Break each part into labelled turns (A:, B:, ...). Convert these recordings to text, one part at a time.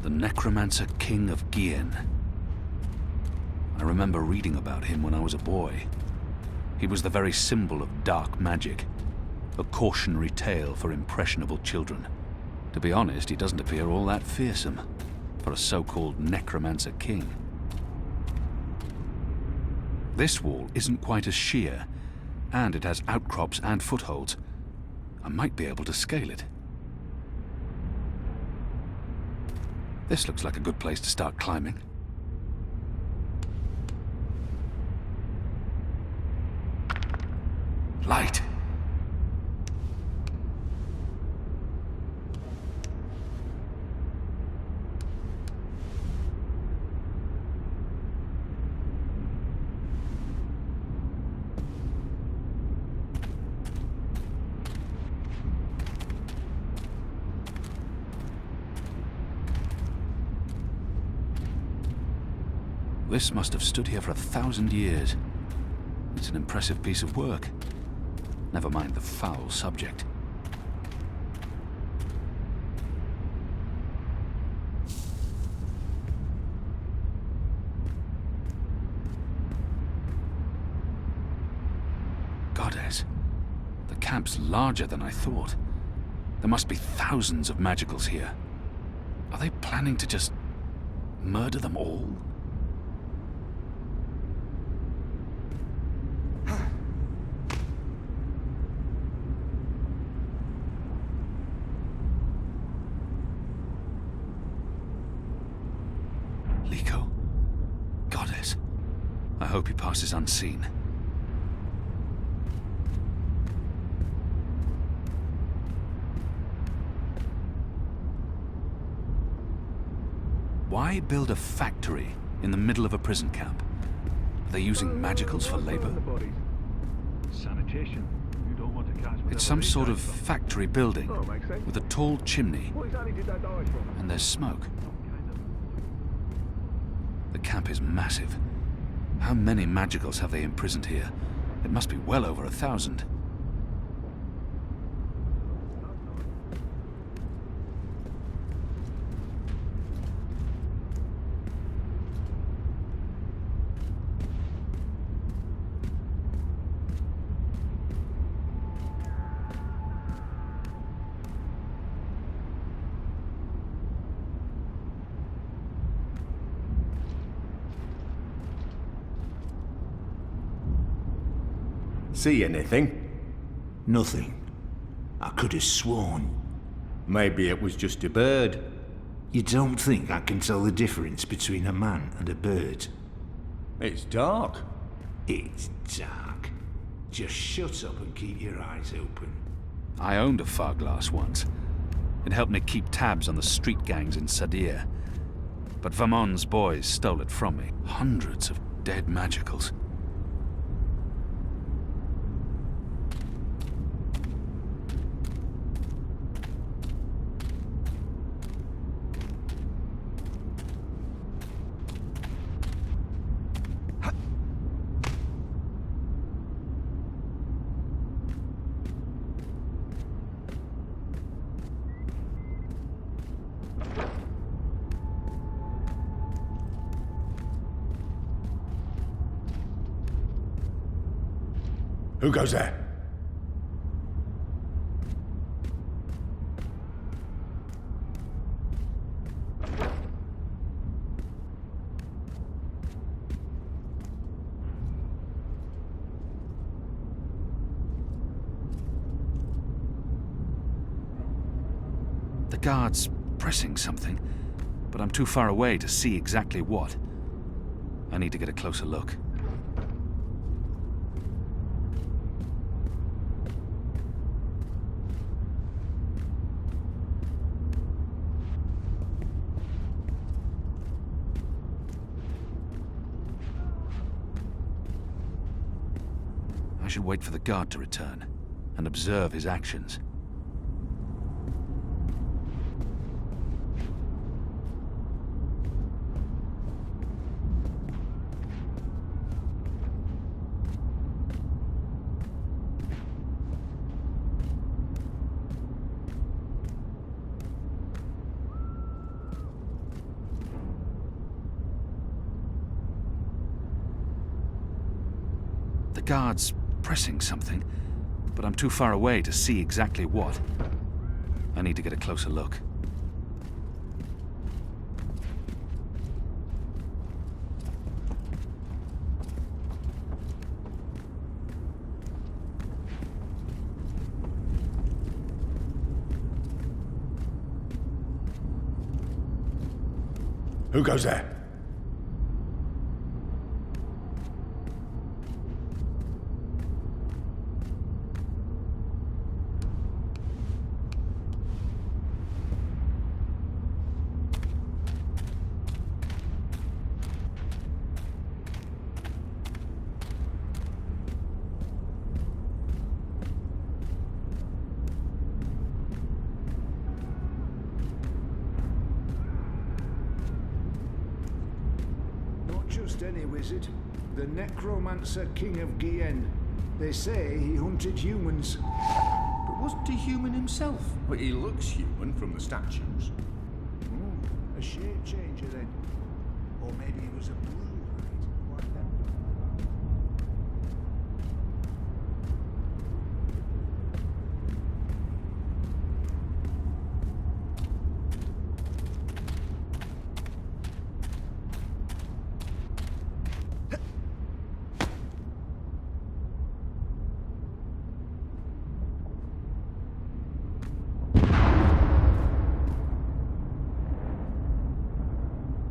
A: The Necromancer King of Yithian. I remember reading about him when I was a boy. He was the very symbol of dark magic, a cautionary tale for impressionable children. To be honest, he doesn't appear all that fearsome for a so-called Necromancer King. This wall isn't quite as sheer, and it has outcrops and footholds. I might be able to scale it. This looks like a good place to start climbing. Light! This must have stood here for 1,000 years. It's an impressive piece of work. Never mind the foul subject. Goddess, the camp's larger than I thought. There must be thousands of magicals here. Are they planning to just murder them all? Goddess. I hope he passes unseen. Why build a factory in the middle of a prison camp? Are they using magicals for labor?
B: Sanitation. You don't want to catch
A: It's some sort of factory building with a tall chimney, and there's smoke. The camp is massive. How many magicals have they imprisoned here? It must be well over 1,000.
C: See anything?
D: Nothing. I could have sworn.
C: Maybe it was just a bird.
D: You don't think I can tell the difference between a man and a bird?
C: It's dark.
D: It's dark. Just shut up and keep your eyes open.
A: I owned a Farglass once. It helped me keep tabs on the street gangs in Sadir. But Vermon's boys stole it from me. Hundreds of dead magicals.
C: Who goes there?
A: The guard's pressing something, but I'm too far away to see exactly what. I need to get a closer look. I should wait for the guard to return and observe his actions. The guard's pressing something, but I'm too far away to see exactly what. I need to get a closer look.
C: Who goes there?
B: Just any wizard. The necromancer king of Yithian. They say he hunted humans.
C: But wasn't he human himself? Well, he looks human from the statues.
B: A shape changer then. Or maybe he was a blue light. Like them.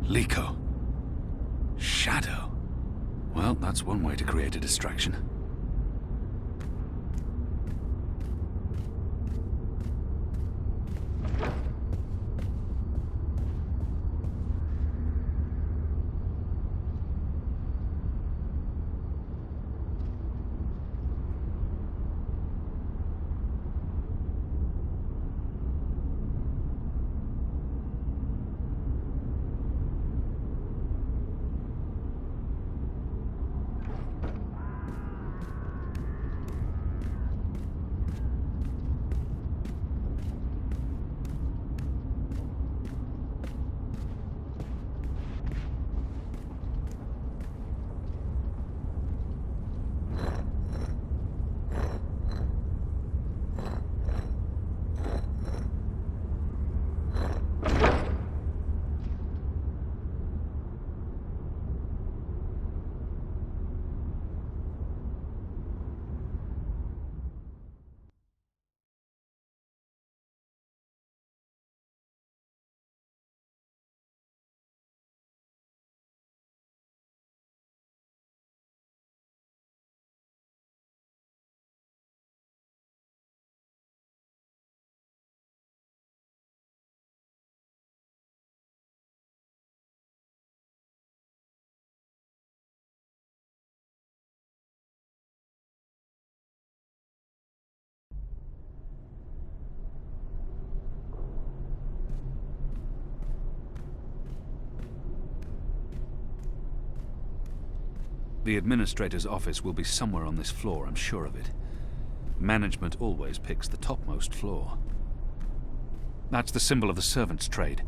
A: Liko. Shadow. Well, that's one way to create a distraction. The administrator's office will be somewhere on this floor, I'm sure of it. Management always picks the topmost floor. That's the symbol of the servants' trade,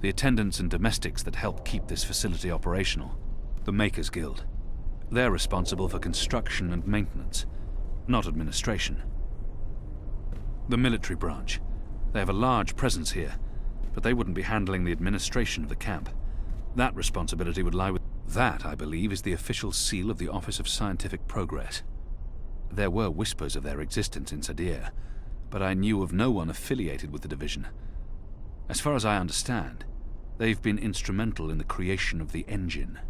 A: the attendants and domestics that help keep this facility operational. The Makers Guild. They're responsible for construction and maintenance, not administration. The military branch. They have a large presence here, but they wouldn't be handling the administration of the camp. That responsibility would lie with... That, I believe, is the official seal of the Office of Scientific Progress. There were whispers of their existence in Sadir, but I knew of no one affiliated with the division. As far as I understand, they've been instrumental in the creation of the engine.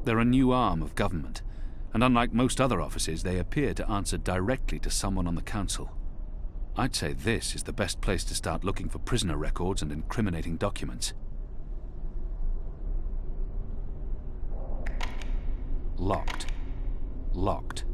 A: They're a new arm of government, and unlike most other offices, they appear to answer directly to someone on the council. I'd say this is the best place to start looking for prisoner records and incriminating documents. Locked. Locked.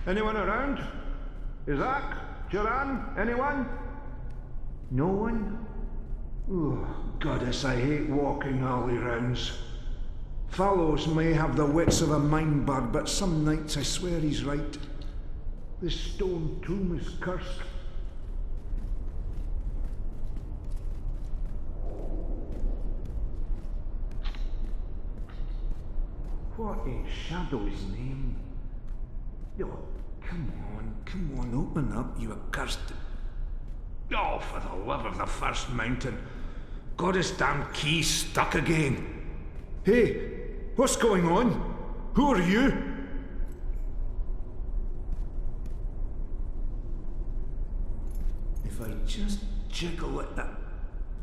B: Anyone around? Isaac? Joran? Anyone? No one? Oh, goddess, I hate walking alley rounds. Fallows may have the wits of a mine bird, but some nights I swear he's right. This stone tomb is cursed. What in Shadow's name? Oh, come on, open up, you accursed... Oh, for the love of the first mountain. Got his damn key stuck again. Hey, what's going on? Who are you? If I just jiggle at that...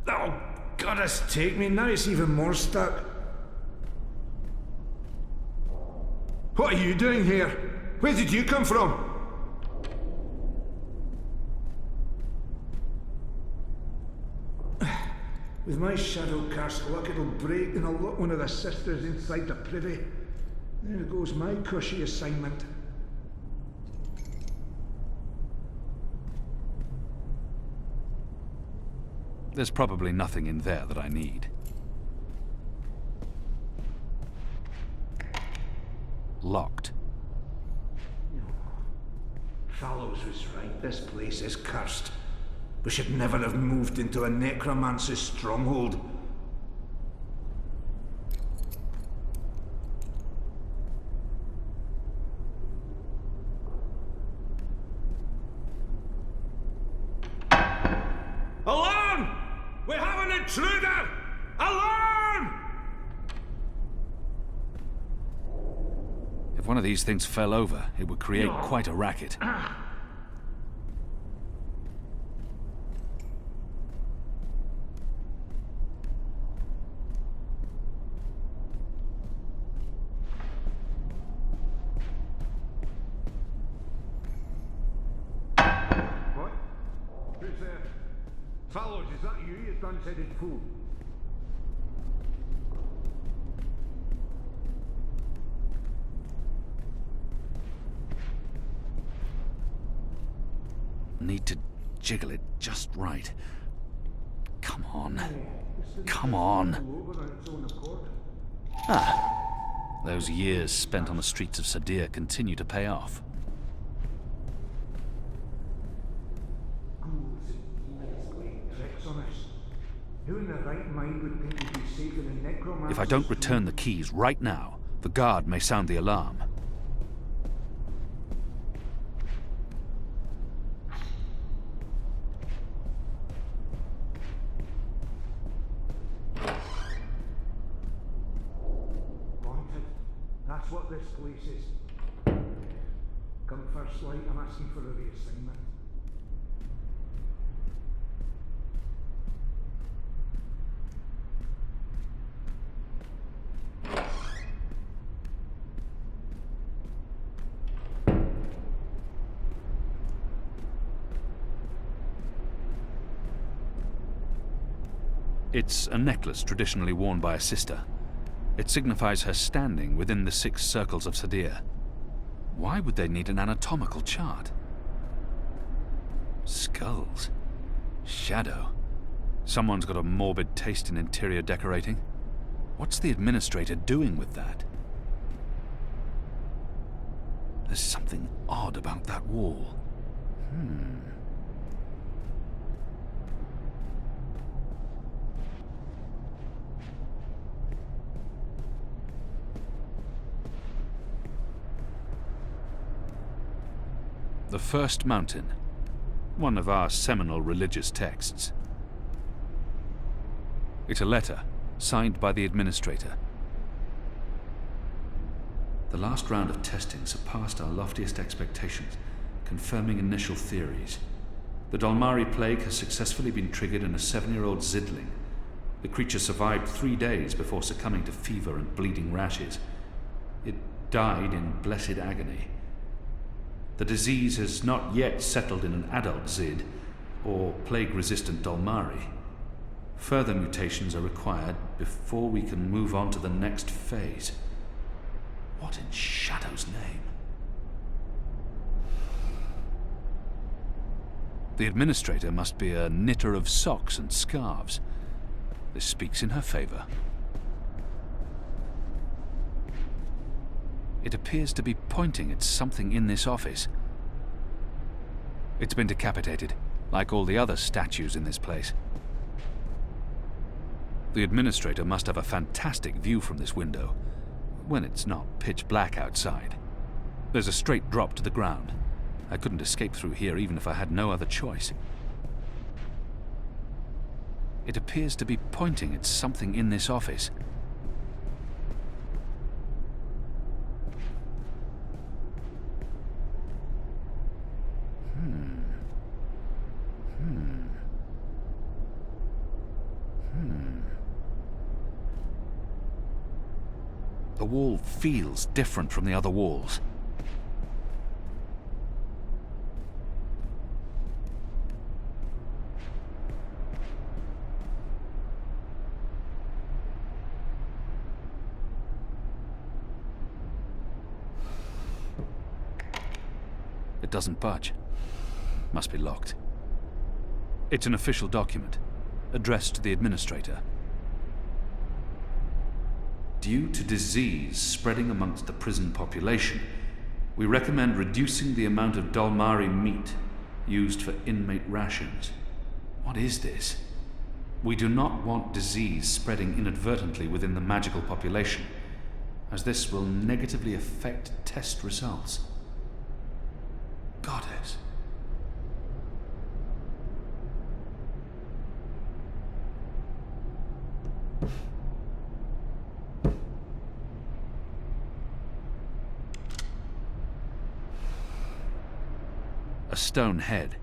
B: Oh, goddess take me, now it's even more stuck. What are you doing here? Where did you come from? With my shadow cast luck, it'll break and I'll lock one of the sisters inside the privy. There goes my cushy assignment.
A: There's probably nothing in there that I need. Locked.
B: Fallows was right, this place is cursed. We should never have moved into a necromancer's stronghold. Alarm! We have an intruder! Alarm!
A: If one of these things fell over, it would create quite a racket.
B: Fallows, is that you, you dun-headed fool?
A: Need to jiggle it just right. Come on. Come on. Ah. Those years spent on the streets of Sadir continue to pay off.
B: Who in their right mind would think we'd be safe in a necromancer's...
A: If I don't return the keys right now, the guard may sound the alarm.
B: Wanted. That's what this place is. Come first light, I'm asking for a reassignment.
A: It's a necklace traditionally worn by a sister. It signifies her standing within the 6 circles of Sadir. Why would they need an anatomical chart? Skulls. Shadow. Someone's got a morbid taste in interior decorating. What's the administrator doing with that? There's something odd about that wall. The First Mountain, one of our seminal religious texts. It's a letter, signed by the administrator. The last round of testing surpassed our loftiest expectations, confirming initial theories. The Dolmari plague has successfully been triggered in a 7-year-old Zidling. The creature survived 3 days before succumbing to fever and bleeding rashes. It died in blessed agony. The disease has not yet settled in an adult Zid, or plague-resistant Dolmari. Further mutations are required before we can move on to the next phase. What in Shadow's name? The administrator must be a knitter of socks and scarves. This speaks in her favor. It appears to be pointing at something in this office. It's been decapitated, like all the other statues in this place. The administrator must have a fantastic view from this window, when it's not pitch black outside. There's a straight drop to the ground. I couldn't escape through here even if I had no other choice. It appears to be pointing at something in this office. The wall feels different from the other walls. It doesn't budge. Must be locked. It's an official document, addressed to the administrator. Due to disease spreading amongst the prison population, we recommend reducing the amount of Dalmari meat used for inmate rations. What is this? We do not want disease spreading inadvertently within the magical population, as this will negatively affect test results. Goddess. A stone head,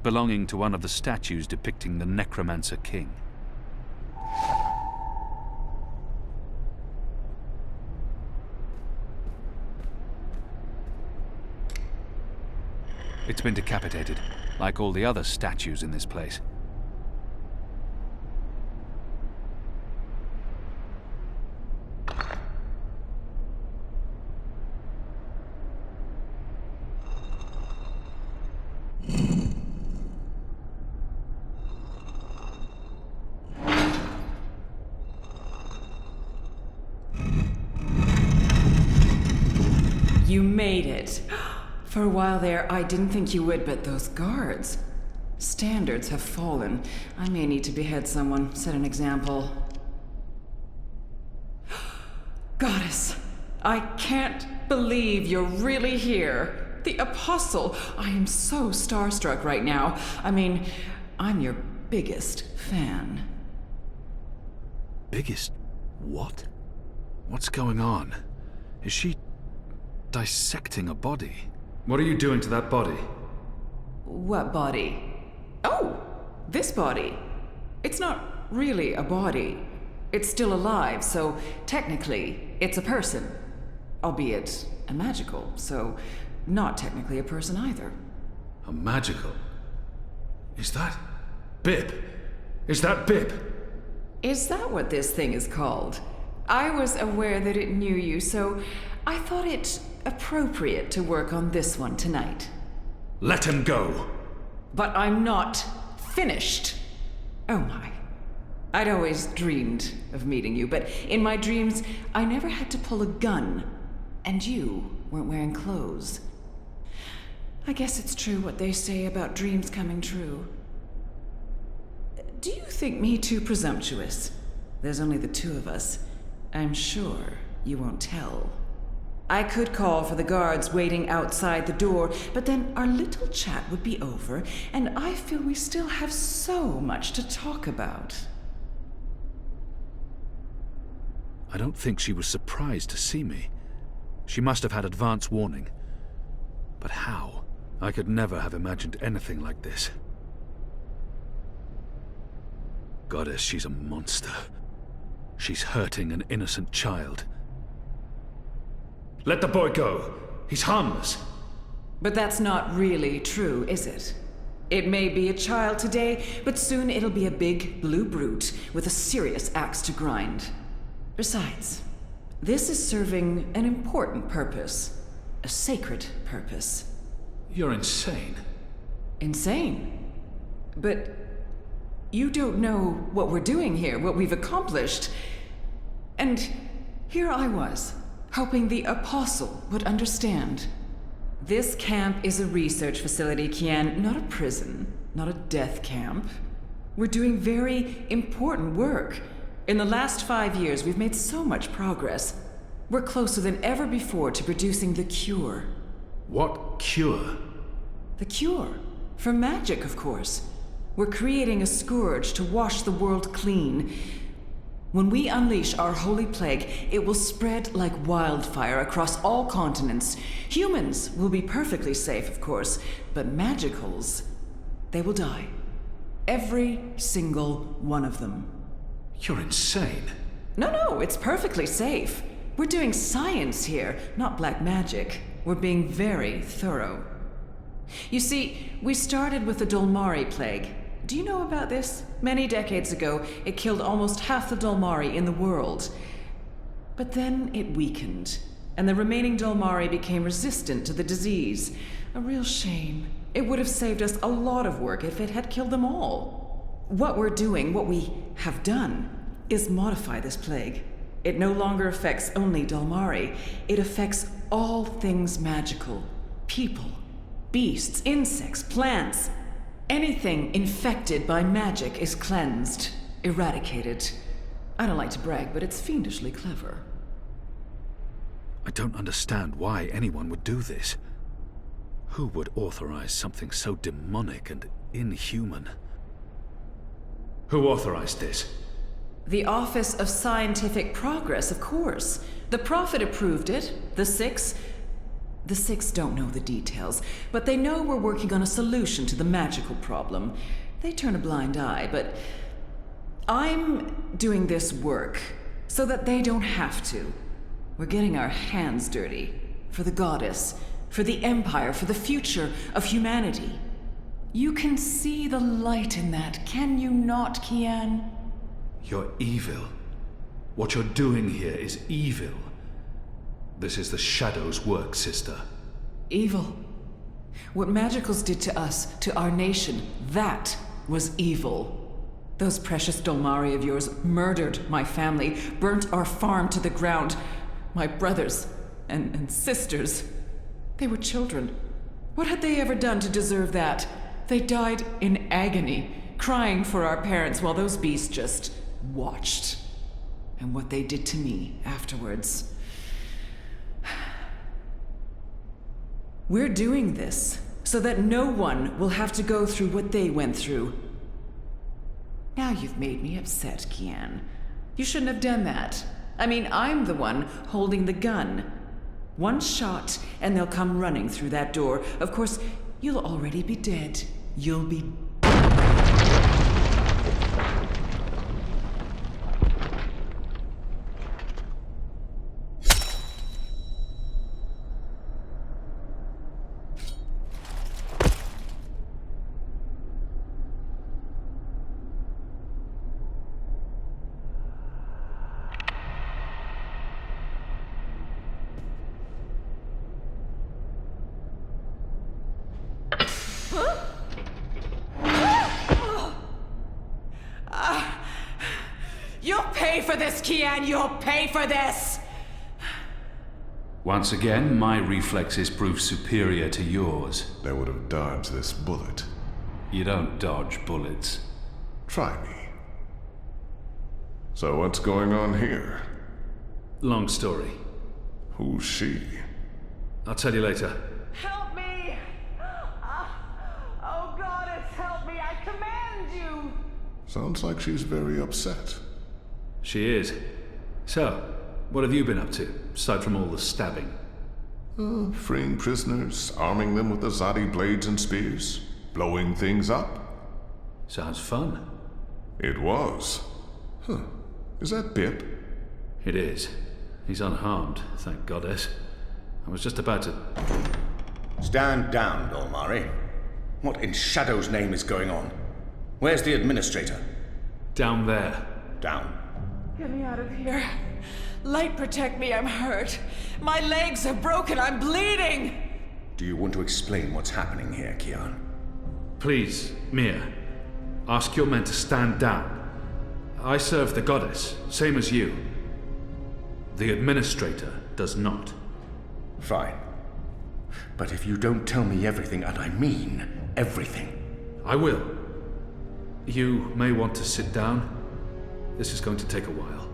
A: belonging to one of the statues depicting the Necromancer King. It's been decapitated, like all the other statues in this place.
E: You made it. For a while there, I didn't think you would, but those guards. Standards have fallen. I may need to behead someone, set an example. Goddess, I can't believe you're really here. The Apostle. I am so starstruck right now. I mean, I'm your biggest fan.
A: Biggest what? What's going on? Is she dissecting a body? What are you doing to that body?
E: What body? Oh, this body. It's not really a body. It's still alive, so technically it's a person. Albeit a magical, so not technically a person either.
A: A magical? Is that Bib? Is that Bib?
E: Is that what this thing is called? I was aware that it knew you, so I thought it appropriate to work on this one tonight.
A: Let him go!
E: But I'm not finished. Oh my. I'd always dreamed of meeting you, but in my dreams, I never had to pull a gun. And you weren't wearing clothes. I guess it's true what they say about dreams coming true. Do you think me too presumptuous? There's only the two of us. I'm sure you won't tell. I could call for the guards waiting outside the door, but then our little chat would be over, and I feel we still have so much to talk about.
A: I don't think she was surprised to see me. She must have had advance warning. But how? I could never have imagined anything like this. Goddess, she's a monster. She's hurting an innocent child. Let the boy go. He's harmless.
E: But that's not really true, is it? It may be a child today, but soon it'll be a big blue brute with a serious axe to grind. Besides, this is serving an important purpose. A sacred purpose.
A: You're insane.
E: Insane? But You don't know what we're doing here, what we've accomplished. And here I was, hoping the Apostle would understand. This camp is a research facility, Kian, not a prison, not a death camp. We're doing very important work. In the last 5 years, we've made so much progress. We're closer than ever before to producing the cure.
A: What cure?
E: The cure? For magic, of course. We're creating a scourge to wash the world clean. When we unleash our holy plague, it will spread like wildfire across all continents. Humans will be perfectly safe, of course, but magicals, they will die. Every single one of them.
A: You're insane.
E: No, it's perfectly safe. We're doing science here, not black magic. We're being very thorough. You see, we started with the Dolmari plague. Do you know about this? Many decades ago, it killed almost half the Dolmari in the world. But then it weakened, and the remaining Dolmari became resistant to the disease. A real shame. It would have saved us a lot of work if it had killed them all. What we're doing, what we have done, is modify this plague. It no longer affects only Dolmari. It affects all things magical. People, beasts, insects, plants. Anything infected by magic is cleansed, eradicated. I don't like to brag, but it's fiendishly clever.
A: I don't understand why anyone would do this. Who would authorize something so demonic and inhuman? Who authorized this?
E: The Office of Scientific Progress, of course. The Prophet approved it. The Six don't know the details, but they know we're working on a solution to the magical problem. They turn a blind eye, but I'm doing this work so that they don't have to. We're getting our hands dirty. For the goddess, for the empire, for the future of humanity. You can see the light in that, can you not, Kian?
A: You're evil. What you're doing here is evil. This is the Shadow's work, sister.
E: Evil. What magicals did to us, to our nation, that was evil. Those precious Dolmari of yours murdered my family, burnt our farm to the ground. My brothers and sisters. They were children. What had they ever done to deserve that? They died in agony, crying for our parents while those beasts just watched. And what they did to me afterwards. We're doing this so that no one will have to go through what they went through. Now you've made me upset, Kian. You shouldn't have done that. I mean, I'm the one holding the gun. One shot, and they'll come running through that door. Of course, you'll already be dead. You'll be... You'll pay for this, Kian! You'll pay for this!
A: Once again, my reflexes prove superior to yours.
F: They would have dodged this bullet.
A: You don't dodge bullets.
F: Try me. So what's going on here?
A: Long story.
F: Who's she?
A: I'll tell you later.
E: Help me! Oh, Goddess, help me! I command you!
F: Sounds like she's very upset.
A: She is. So, what have you been up to, aside from all the stabbing?
F: Freeing prisoners, arming them with the Zadi blades and spears, blowing things up.
A: Sounds fun.
F: It was. Huh. Is that Bip?
A: It is. He's unharmed, thank goddess. I was just about to...
G: Stand down, Dolmari. What in Shadow's name is going on? Where's the administrator?
A: Down there.
G: Down.
E: Get me out of here. Light, protect me, I'm hurt. My legs are broken, I'm bleeding!
G: Do you want to explain what's happening here, Kian?
A: Please, Mia. Ask your men to stand down. I serve the goddess, same as you. The administrator does not.
G: Fine. But if you don't tell me everything, and I mean everything...
A: I will. You may want to sit down. This is going to take a while.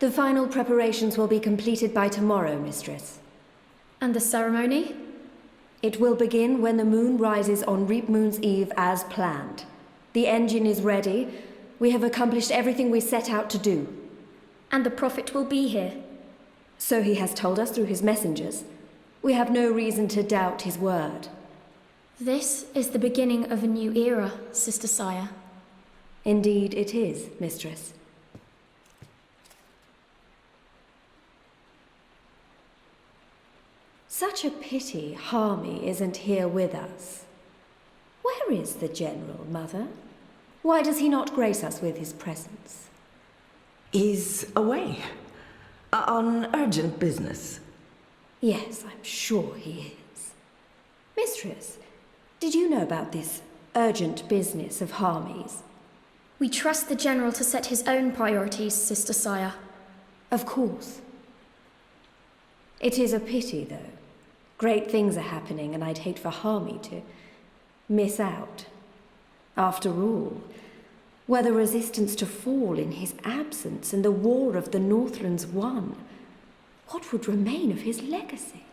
H: The final preparations will be completed by tomorrow, Mistress.
I: And the ceremony?
H: It will begin when the moon rises on Reap Moon's Eve as planned. The engine is ready. We have accomplished everything we set out to do.
I: And the Prophet will be here.
H: So he has told us through his messengers. We have no reason to doubt his word.
I: This is the beginning of a new era, Sister Saya.
H: Indeed it is, Mistress. Such a pity Harmy isn't here with us. Where is the General, Mother? Why does he not grace us with his presence?
J: He's away. On urgent business.
H: Yes, I'm sure he is. Mistress, did you know about this urgent business of Harmy's?
I: We trust the General to set his own priorities, Sister Saya.
H: Of course. It is a pity, though. Great things are happening, and I'd hate for Harmy to miss out. After all, were the resistance to fall in his absence and the war of the Northlands won, what would remain of his legacy?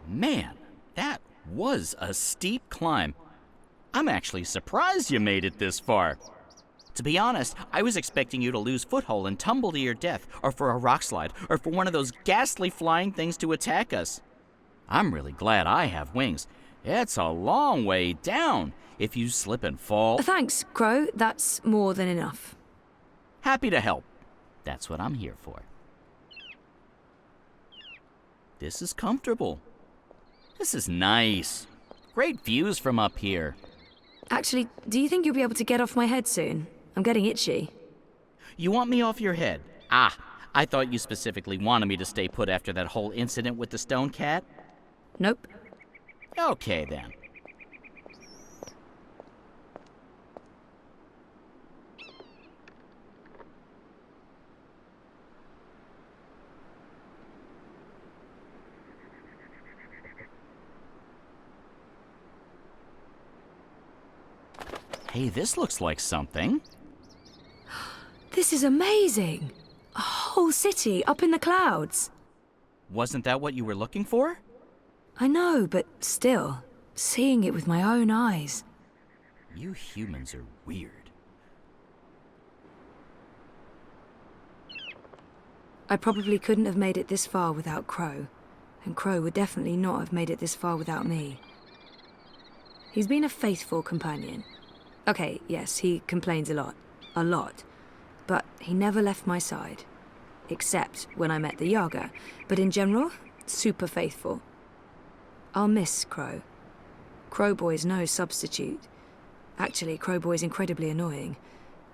K: Man, that was a steep climb. I'm actually surprised you made it this far. To be honest, I was expecting you to lose foothold and tumble to your death, or for a rock slide, or for one of those ghastly flying things to attack us. I'm really glad I have wings. It's a long way down. If you slip and fall...
L: Thanks, Crow. That's more than enough.
K: Happy to help. That's what I'm here for. This is comfortable. This is nice. Great views from up here.
L: Actually, do you think you'll be able to get off my head soon? I'm getting itchy.
K: You want me off your head? Ah, I thought you specifically wanted me to stay put after that whole incident with the stone cat.
L: Nope.
K: Okay, then. Hey, this looks like something.
L: This is amazing! A whole city up in the clouds.
K: Wasn't that what you were looking for?
L: I know, but still, seeing it with my own eyes.
K: You humans are weird.
L: I probably couldn't have made it this far without Crow, and Crow would definitely not have made it this far without me. He's been a faithful companion. Okay, yes, he complains a lot, but he never left my side. Except when I met the Yaga, but in general, super faithful. I'll miss Crow. Crowboy's no substitute. Actually, Crowboy's incredibly annoying.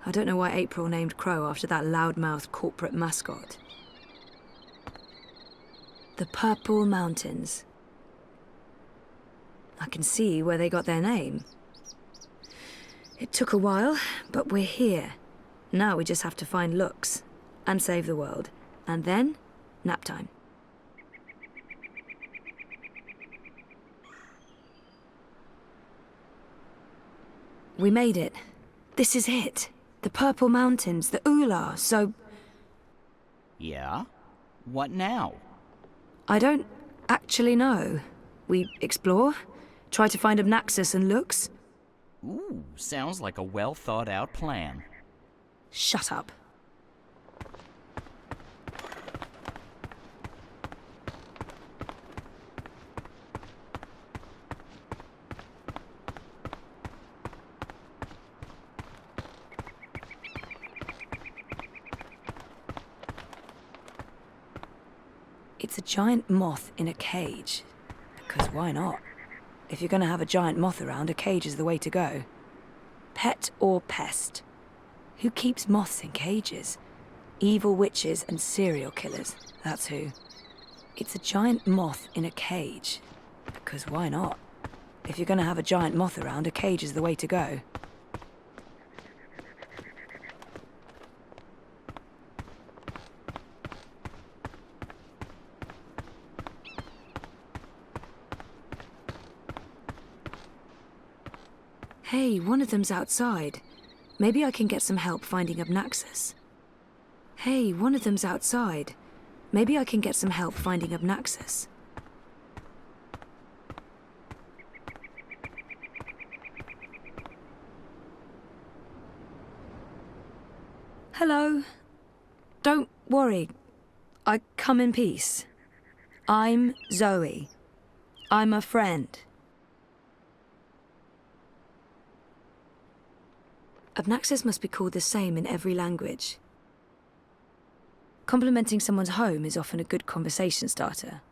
L: I don't know why April named Crow after that loudmouthed corporate mascot. The Purple Mountains. I can see where they got their name. It took a while, but we're here. Now we just have to find LUX and save the world. And then, nap time. We made it. This is it. The Purple Mountains, the Ula, so...
K: Yeah? What now?
L: I don't actually know. We explore, try to find Obnaxus and LUX.
K: Ooh, sounds like a well-thought-out plan.
L: Shut up. It's a giant moth in a cage. Because why not? If you're going to have a giant moth around, a cage is the way to go. Pet or pest? Who keeps moths in cages? Evil witches and serial killers, that's who. It's a giant moth in a cage. Because why not? If you're going to have a giant moth around, a cage is the way to go. Hey, one of them's outside. Maybe I can get some help finding Obnaxus. Hey, one of them's outside. Maybe I can get some help finding Obnaxus. Hello. Don't worry. I come in peace. I'm Zoe. I'm a friend. Obnaxus must be called the same in every language. Complimenting someone's home is often a good conversation starter.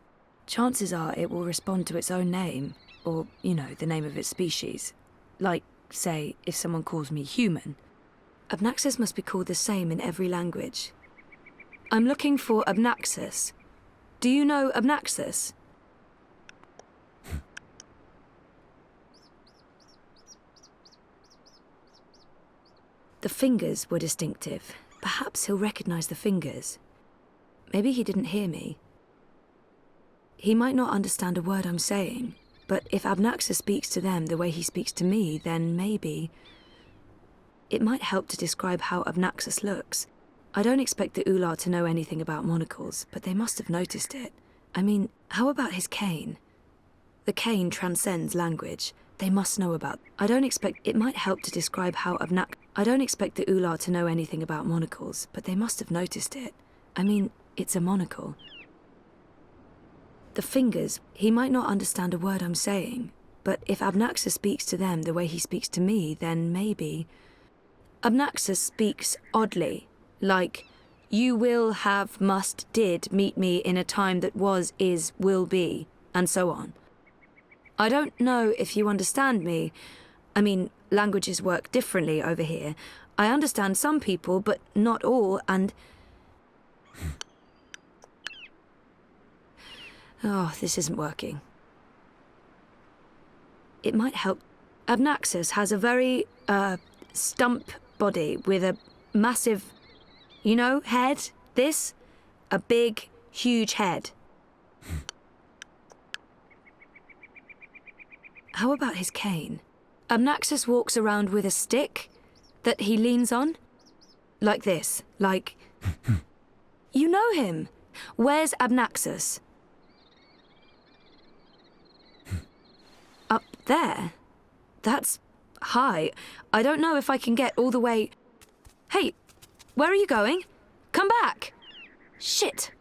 L: Chances are it will respond to its own name, or, you know, the name of its species. Like, say, if someone calls me human. Obnaxus must be called the same in every language. I'm looking for Obnaxus. Do you know Obnaxus? The fingers were distinctive. Perhaps he'll recognize the fingers. Maybe he didn't hear me. He might not understand a word I'm saying, but if Obnaxus speaks to them the way he speaks to me, then maybe... It might help to describe how Obnaxus looks. I don't expect the Ular to know anything about monocles, but they must have noticed it. I mean, how about his cane? The cane transcends language. They must know about... I don't expect... It might help to describe how I don't expect the Ular to know anything about monocles, but they must have noticed it. I mean, it's a monocle. The fingers, he might not understand a word I'm saying, but if Abnaxus speaks to them the way he speaks to me, then maybe... Abnaxus speaks oddly, like, you will, have, must, did meet me in a time that was, is, will be, and so on. I don't know if you understand me. I mean, languages work differently over here. I understand some people, but not all, and... Oh, this isn't working. It might help. Abnaxus has a very, stump body with a massive, you know, head. This? A big, huge head. How about his cane? Abnaxus walks around with a stick that he leans on. Like this. Like... You know him. Where's Abnaxus? Up there? That's high. I don't know if I can get all the way... Hey, where are you going? Come back! Shit!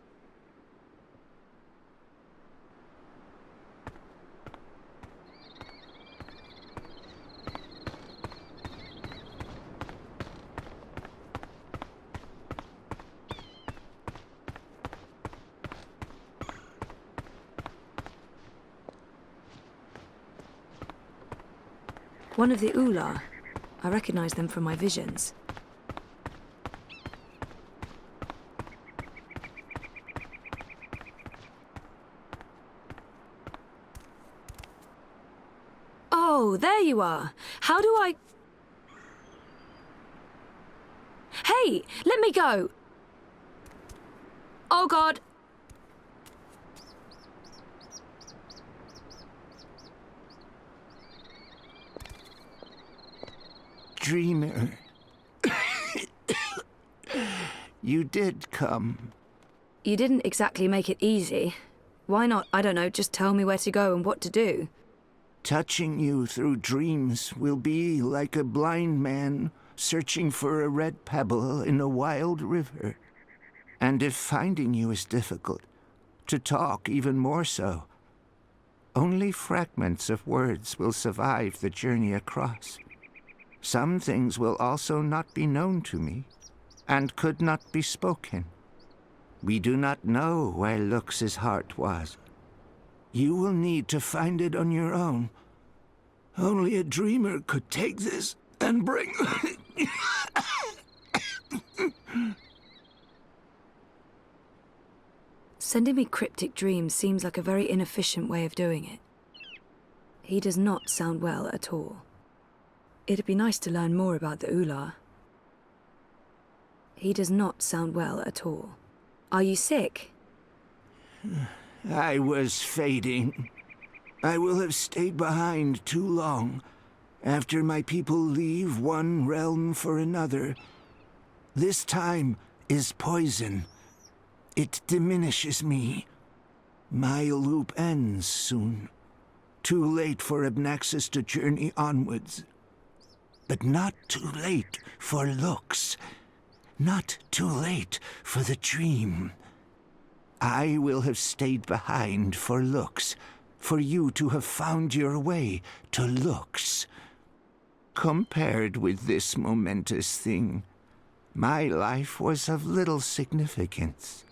L: One of the Ular. I recognize them from my visions. Oh, there you are. How do I... Hey, let me go! Oh, God.
D: Dreamer. You did come.
L: You didn't exactly make it easy. Why not, I don't know, just tell me where to go and what to do?
D: Touching you through dreams will be like a blind man searching for a red pebble in a wild river. And if finding you is difficult, to talk even more so, only fragments of words will survive the journey across. Some things will also not be known to me, and could not be spoken. We do not know where LUX's heart was. You will need to find it on your own. Only a dreamer could take this and bring...
L: Sending me cryptic dreams seems like a very inefficient way of doing it. He does not sound well at all. It'd be nice to learn more about the Ular. He does not sound well at all. Are you sick?
D: I was fading. I will have stayed behind too long. After my people leave one realm for another, this time is poison. It diminishes me. My loop ends soon. Too late for Abnaxus to journey onwards. But not too late for LUX. Not too late for the dream. I will have stayed behind for LUX, for you to have found your way to LUX. Compared with this momentous thing, my life was of little significance.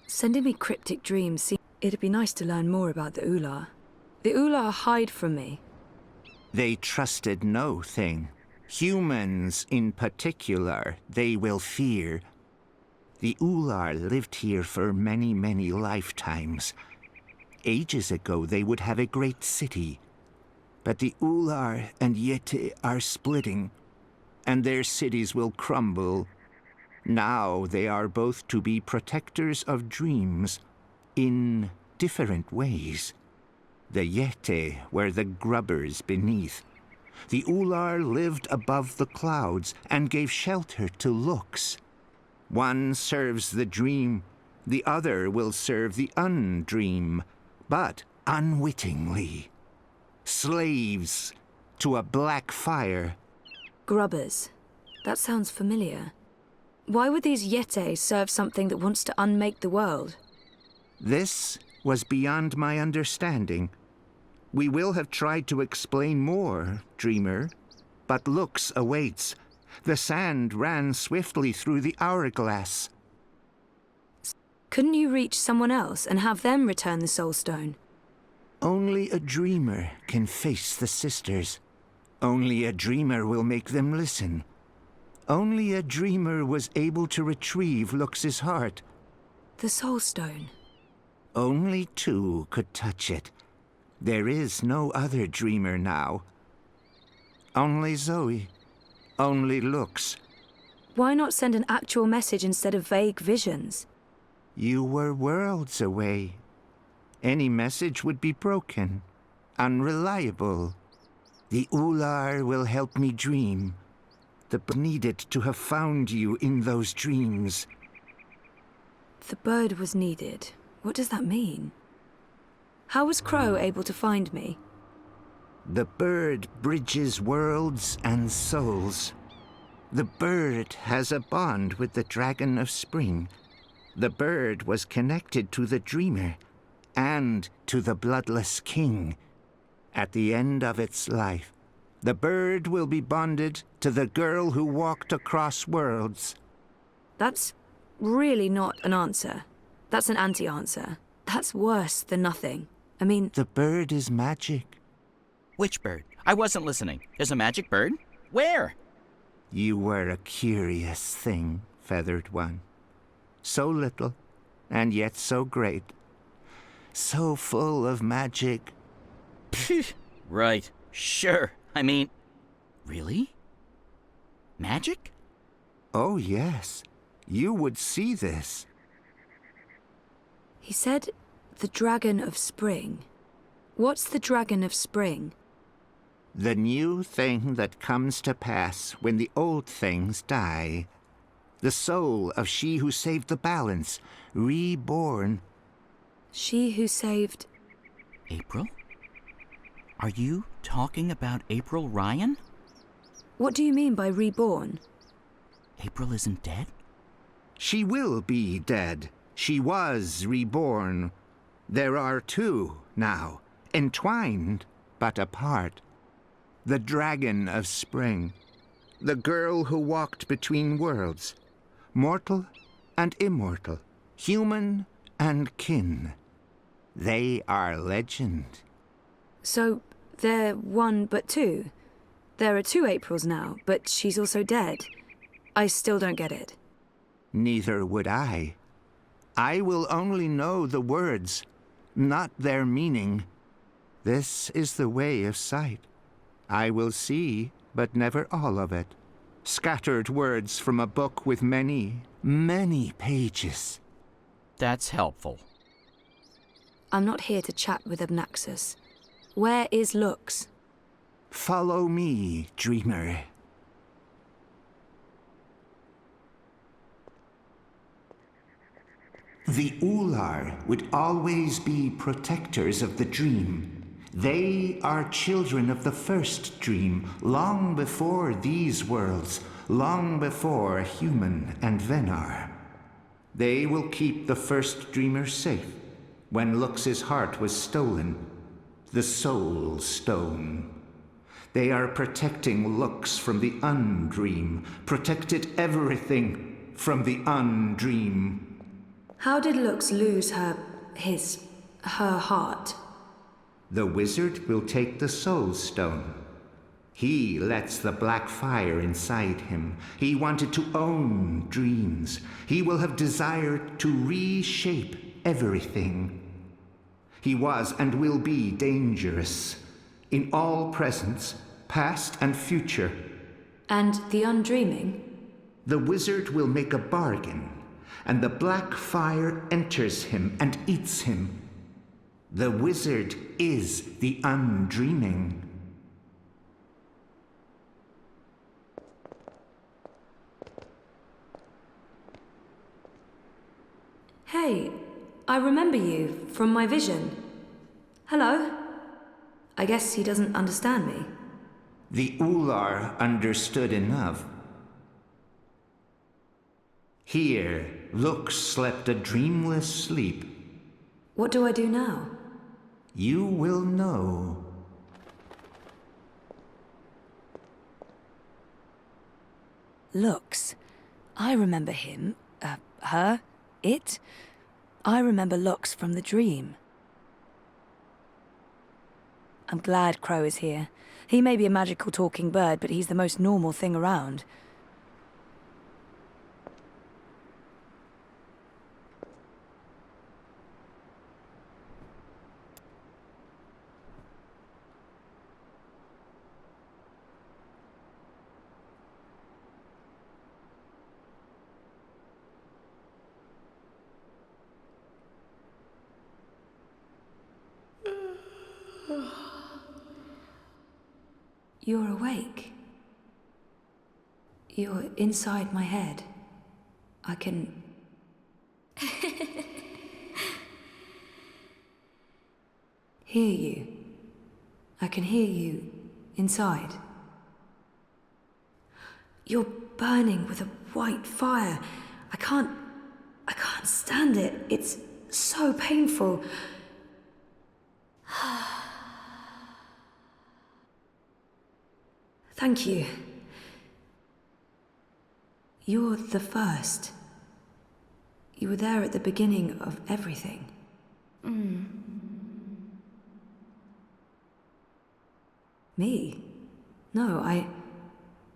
L: Sending me cryptic dreams seems... It'd be nice to learn more about the Ular. The Ular hide from me.
D: They trusted no thing. Humans in particular, they will fear. The Ular lived here for many, many lifetimes. Ages ago, they would have a great city. But the Ular and Yeti are splitting, and their cities will crumble. Now they are both to be protectors of dreams in different ways. The Yeti were the grubbers beneath. The Ular lived above the clouds and gave shelter to LUX. One serves the dream, The other will serve the undream, but unwittingly. Slaves to a black fire.
L: Grubbers. That sounds familiar. Why would these Yeti serve something that wants to unmake the world?
D: This was beyond my understanding. We will have tried to explain more, Dreamer, but LUX awaits. The sand ran swiftly through the hourglass.
L: Couldn't you reach someone else and have them return the Soul Stone?
D: Only a dreamer can face the sisters. Only a dreamer will make them listen. Only a dreamer was able to retrieve LUX's heart.
L: The Soul Stone.
D: Only two could touch it. There is no other dreamer now. Only Zoe. Only LUX.
L: Why not send an actual message instead of vague visions?
D: You were worlds away. Any message would be broken, unreliable. The Ular will help me dream. The bird needed to have found you in those dreams.
L: The bird was needed. What does that mean? How was Crow able to find me?
D: The bird bridges worlds and souls. The bird has a bond with the Dragon of Spring. The bird was connected to the Dreamer and to the Bloodless King. At the end of its life, the bird will be bonded to the girl who walked across worlds.
L: That's really not an answer. That's an anti-answer. That's worse than nothing. I mean...
D: The bird is magic.
K: Which bird? I wasn't listening. There's a magic bird? Where?
D: You were a curious thing, Feathered One. So little, and yet so great. So full of magic.
K: Right. Sure. I mean... Really? Magic?
D: Oh, yes. You would see this.
L: He said the Dragon of Spring. What's the Dragon of Spring?
D: The new thing that comes to pass when the old things die. The soul of she who saved the balance, reborn.
L: She who saved...
K: April? Are you talking about April Ryan?
L: What do you mean by reborn?
K: April isn't dead?
D: She will be dead. She was reborn. There are two now, entwined but apart. The Dragon of Spring. The girl who walked between worlds. Mortal and immortal. Human and kin. They are legend.
L: So, they're one but two? There are two Aprils now, but she's also dead. I still don't get it.
D: Neither would I. I will only know the words, not their meaning. This is the way of sight. I will see, but never all of it. Scattered words from a book with many, many pages.
K: That's helpful.
L: I'm not here to chat with Obnaxus. Where is LUX?
D: Follow me, Dreamer. The Ular would always be protectors of the dream. They are children of the first dream, long before these worlds, long before human and Venar. They will keep the first dreamer safe when LUX's heart was stolen, the Soul Stone. They are protecting LUX from the undream, protected everything from the undream.
L: How did LUX lose her heart?
D: The wizard will take the Soul Stone. He lets the black fire inside him. He wanted to own dreams. He will have desired to reshape everything. He was and will be dangerous in all presence, past and future.
L: And the undreaming?
D: The wizard will make a bargain, and the black fire enters him and eats him. The wizard is the undreaming.
L: Hey, I remember you from my vision. Hello? I guess he doesn't understand me.
D: The Ular understood enough. Here, Lux slept a dreamless sleep.
L: What do I do now?
D: You will know.
L: Lux. I remember him. Her. It. I remember Lux from the dream. I'm glad Crow is here. He may be a magical talking bird, but he's the most normal thing around. You're awake. You're inside my head. I can... hear you. I can hear you inside. You're burning with a white fire. I can't stand it. It's so painful. Thank you. You're the first. You were there at the beginning of everything. Me? No,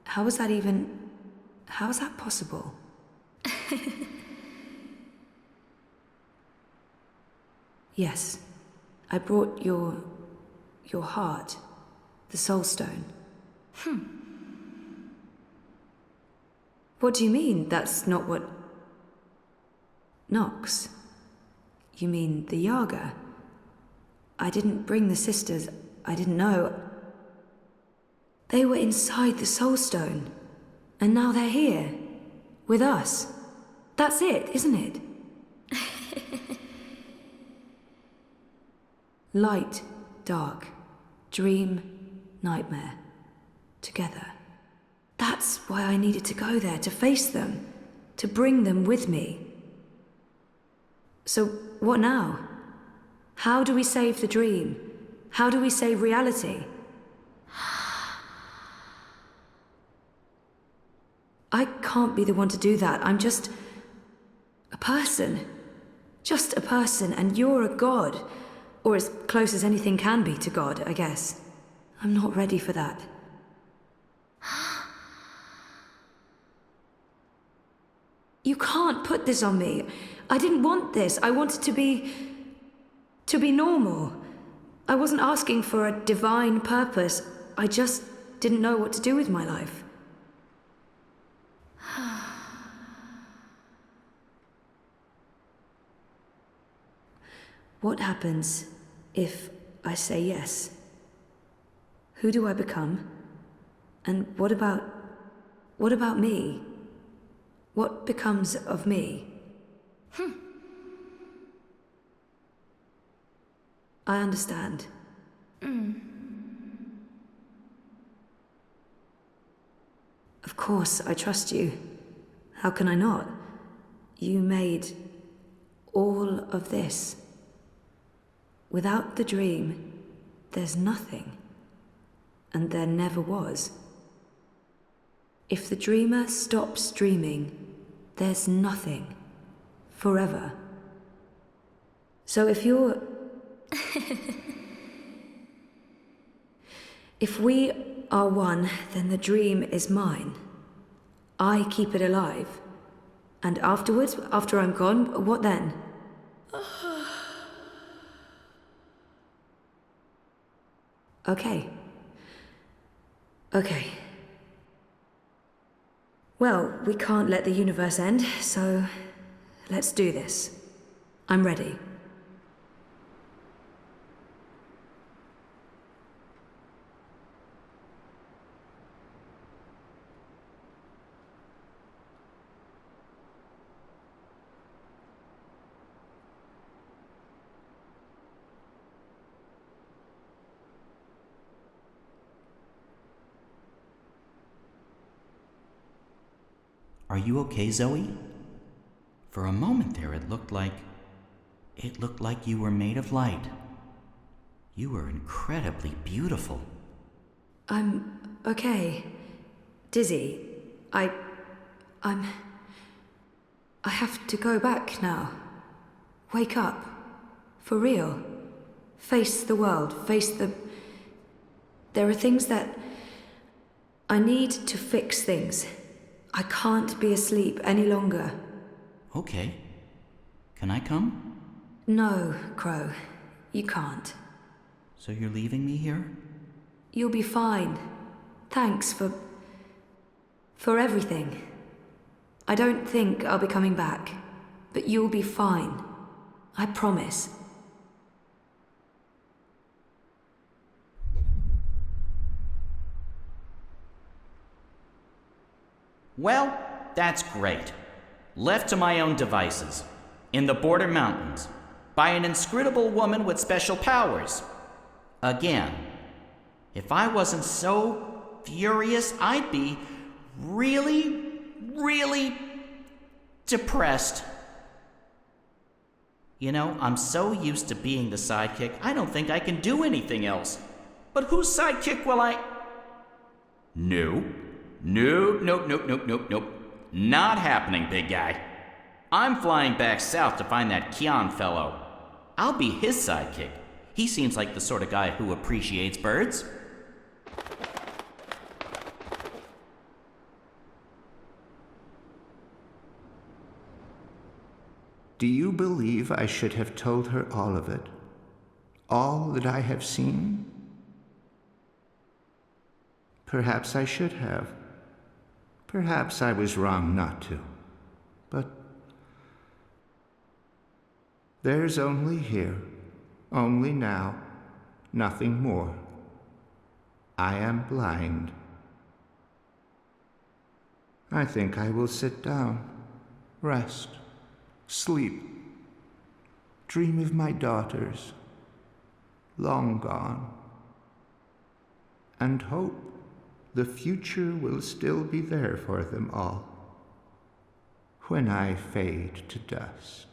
L: how is that even... how is that possible? Yes, I brought your heart, the soul stone. What do you mean, that's not what... Nox? You mean the Yaga? I didn't bring the sisters. I didn't know. They were inside the soul stone. And now they're here. With us. That's it, isn't it? Light, dark, dream, nightmare. Together. That's why I needed to go there, to face them, to bring them with me. So, what now? How do we save the dream? How do we save reality? I can't be the one to do that. I'm just a person. Just a person, and you're a god. Or as close as anything can be to God, I guess. I'm not ready for that. You can't put this on me. I didn't want this. I wanted to be normal. I wasn't asking for a divine purpose. I just didn't know what to do with my life. What happens if I say yes? Who do I become? And what about me? What becomes of me? I understand. Of course, I trust you. How can I not? You made all of this. Without the dream, there's nothing. And there never was. If the dreamer stops dreaming, there's nothing. Forever. So if you're... If we are one, then the dream is mine. I keep it alive. And afterwards, after I'm gone, what then? Okay. Okay. Well, we can't let the universe end, so let's do this. I'm ready.
K: Are you okay, Zoe? For a moment there, it looked like you were made of light. You were incredibly beautiful.
L: I'm okay. Dizzy. I have to go back now. Wake up. For real. Face the world. There are things that... I need to fix things. I can't be asleep any longer.
K: Okay. Can I come?
L: No, Crow. You can't.
K: So you're leaving me here?
L: You'll be fine. Thanks for everything. I don't think I'll be coming back, but you'll be fine. I promise.
K: Well, that's great. Left to my own devices, in the Border Mountains, by an inscrutable woman with special powers. Again, if I wasn't so furious, I'd be really, really depressed. You know, I'm so used to being the sidekick, I don't think I can do anything else. But whose sidekick will I... Nope. Not happening, big guy. I'm flying back south to find that Kian fellow. I'll be his sidekick. He seems like the sort of guy who appreciates birds.
D: Do you believe I should have told her all of it? All that I have seen? Perhaps I should have. Perhaps I was wrong not to. But there's only here, only now, nothing more. I am blind. I think I will sit down, rest, sleep, dream of my daughters, long gone, and hope the future will still be there for them all when I fade to dust.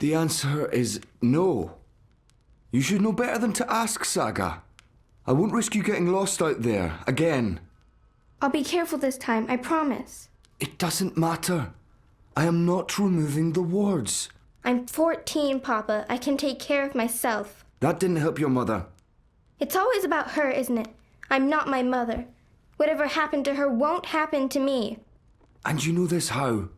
M: The answer is no. You should know better than to ask, Saga. I won't risk you getting lost out there, again.
N: I'll be careful this time, I promise.
M: It doesn't matter. I am not removing the wards.
N: I'm 14, Papa. I can take care of myself.
M: That didn't help your mother.
N: It's always about her, isn't it? I'm not my mother. Whatever happened to her won't happen to me.
M: And you know this how?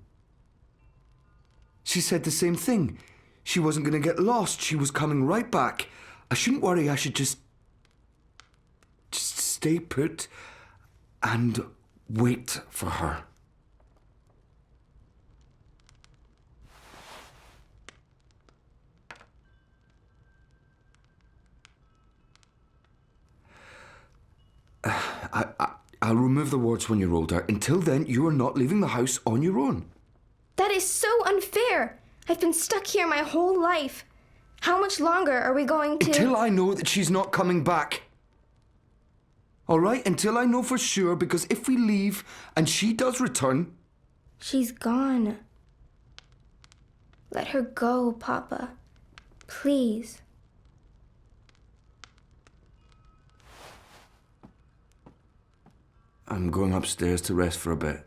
M: She said the same thing. She wasn't going to get lost. She was coming right back. I shouldn't worry. I should just stay put and wait for her. I'll remove the wards when you're older. Until then, you are not leaving the house on your own.
N: That is so unfair. I've been stuck here my whole life. How much longer are we going to...
M: Until I know that she's not coming back. All right? Until I know for sure, because if we leave and she does return...
N: She's gone. Let her go, Papa. Please.
M: I'm going upstairs to rest for a bit.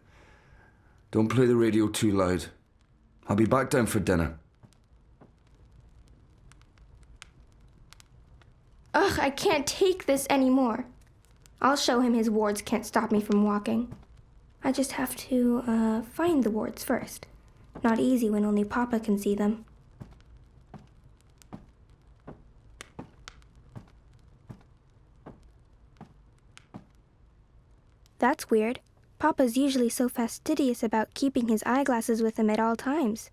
M: Don't play the radio too loud. I'll be back down for dinner.
N: Ugh, I can't take this anymore. I'll show him his wards can't stop me from walking. I just have to, find the wards first. Not easy when only Papa can see them. That's weird. Papa's usually so fastidious about keeping his eyeglasses with him at all times.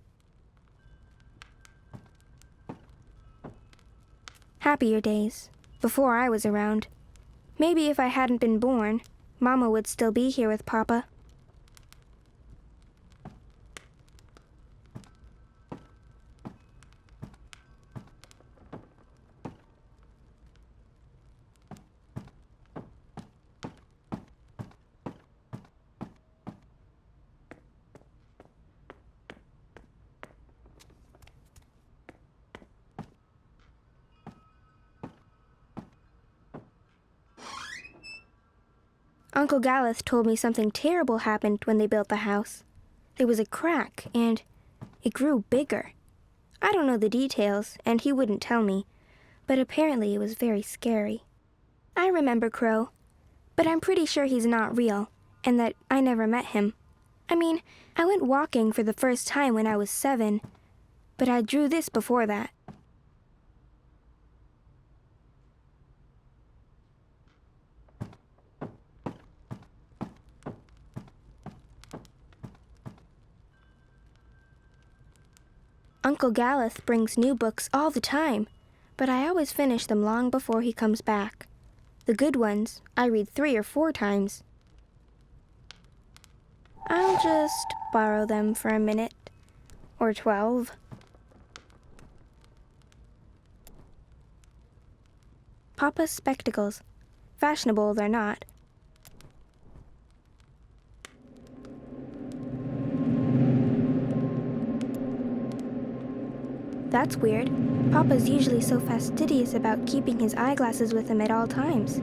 N: Happier days, before I was around. Maybe if I hadn't been born, Mama would still be here with Papa. Uncle Galeth told me something terrible happened when they built the house. There was a crack, and it grew bigger. I don't know the details, and he wouldn't tell me, but apparently it was very scary. I remember Crow, but I'm pretty sure he's not real, and that I never met him. I mean, I went walking for the first time when I was 7, but I drew this before that. Uncle Galeth brings new books all the time, but I always finish them long before he comes back. The good ones, I read 3 or 4 times. I'll just borrow them for a minute, or 12. Papa's spectacles. Fashionable they're not. That's weird. Papa's usually so fastidious about keeping his eyeglasses with him at all times.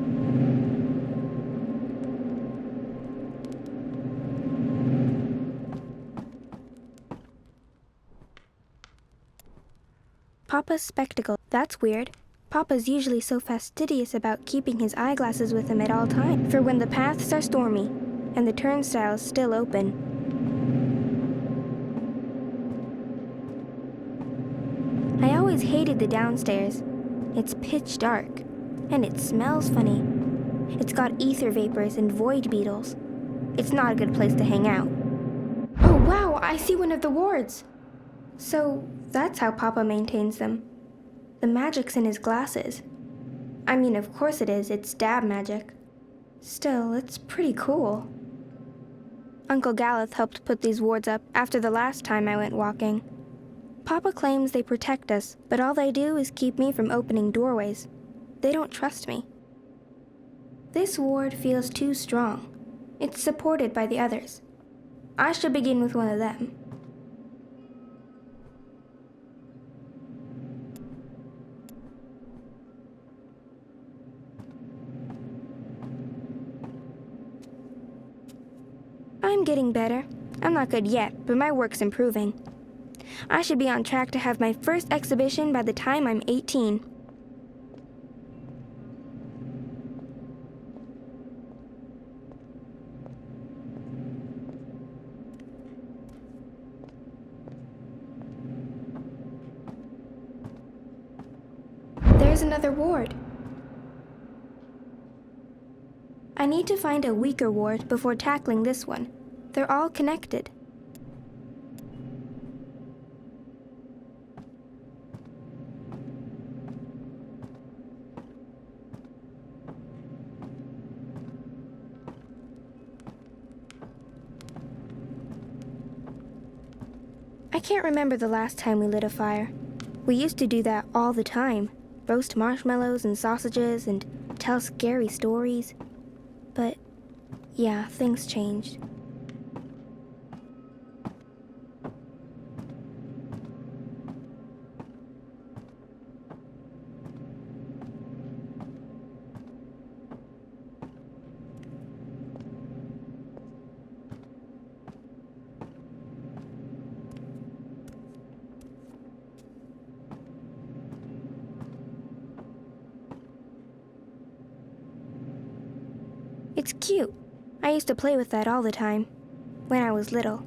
N: Papa's spectacles. That's weird. Papa's usually so fastidious about keeping his eyeglasses with him at all times, for when the paths are stormy and the turnstiles still open. I always hated the downstairs. It's pitch dark, and it smells funny. It's got ether vapors and void beetles. It's not a good place to hang out. Oh wow, I see one of the wards. So that's how Papa maintains them. The magic's in his glasses. I mean, of course it is, it's dab magic. Still, it's pretty cool. Uncle Galeth helped put these wards up after the last time I went walking. Papa claims they protect us, but all they do is keep me from opening doorways. They don't trust me. This ward feels too strong. It's supported by the others. I should begin with one of them. I'm getting better. I'm not good yet, but my work's improving. I should be on track to have my first exhibition by the time I'm 18. There's another ward. I need to find a weaker ward before tackling this one. They're all connected. I can't remember the last time we lit a fire. We used to do that all the time. Roast marshmallows and sausages and tell scary stories. But, yeah, things changed. It's cute. I used to play with that all the time, when I was little.